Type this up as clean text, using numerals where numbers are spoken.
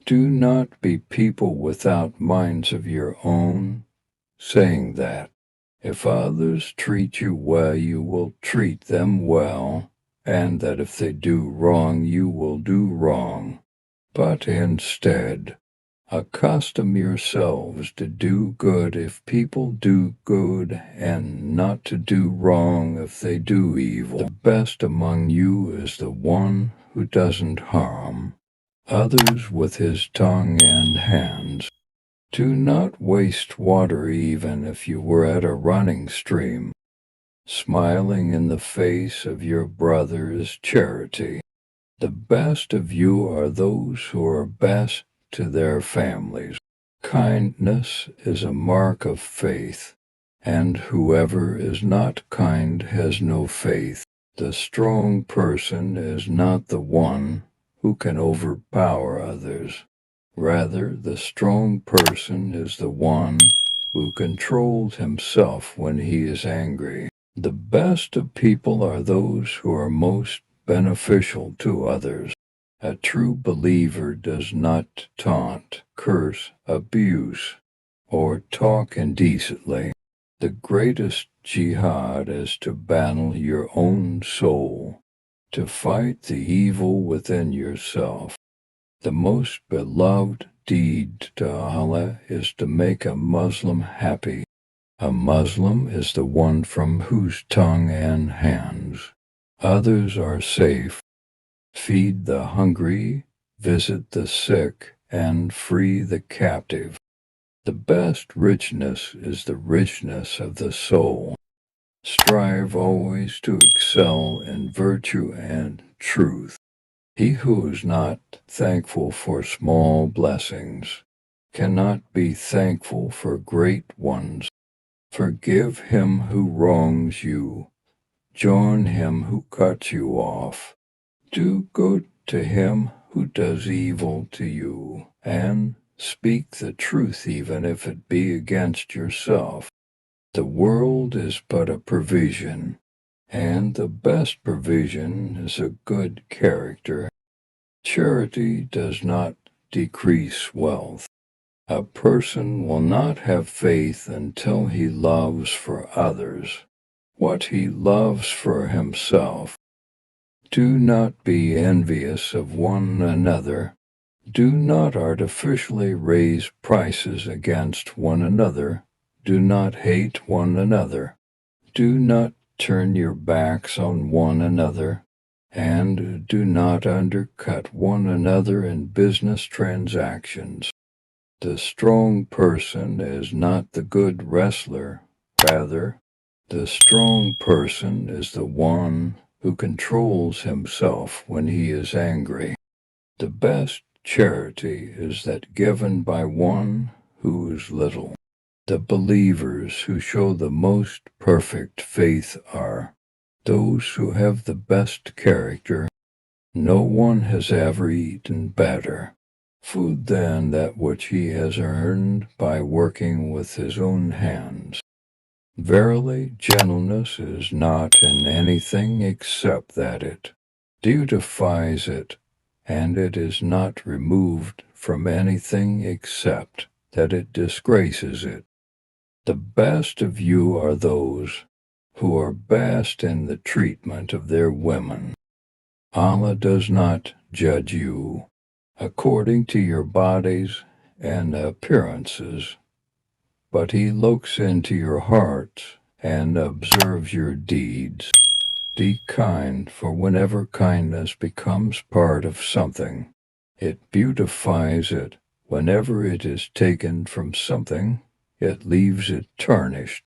Do not be people without minds of your own, saying that if others treat you well, you will treat them well, and that if they do wrong, you will do wrong. But instead, accustom yourselves to do good if people do good, and not to do wrong if they do evil. The best among you is the one who doesn't harm others with his tongue and hands. Do not waste water even if you were at a running stream. Smiling in the face of your brother is charity. The best of you are those who are best to their families. Kindness is a mark of faith, and whoever is not kind has no faith. The strong person is not the one who can overpower others. Rather, the strong person is the one who controls himself when he is angry. The best of people are those who are most beneficial to others. A true believer does not taunt, curse, abuse, or talk indecently. The greatest jihad is to battle your own soul, to fight the evil within yourself. The most beloved deed to Allah is to make a Muslim happy. A Muslim is the one from whose tongue and hands others are safe. Feed the hungry, visit the sick, and free the captive. The best richness is the richness of the soul. Strive always to excel in virtue and truth. He who is not thankful for small blessings cannot be thankful for great ones. Forgive him who wrongs you. Join him who cuts you off. Do good to him who does evil to you, and speak the truth even if it be against yourself. The world is but a provision, and the best provision is a good character. Charity does not decrease wealth. A person will not have faith until he loves for others what he loves for himself. Do not be envious of one another. Do not artificially raise prices against one another. Do not hate one another. Do not turn your backs on one another. And do not undercut one another in business transactions. The strong person is not the good wrestler. Rather, the strong person is the one who controls himself when he is angry. The best charity is that given by one who is little. The believers who show the most perfect faith are those who have the best character. No one has ever eaten better food than that which he has earned by working with his own hands. Verily, gentleness is not in anything except that it beautifies it, and it is not removed from anything except that it disgraces it. The best of you are those who are best in the treatment of their women. Allah does not judge you according to your bodies and appearances, but he looks into your hearts and observes your deeds. Be kind, for whenever kindness becomes part of something, it beautifies it. Whenever it is taken from something, it leaves it tarnished.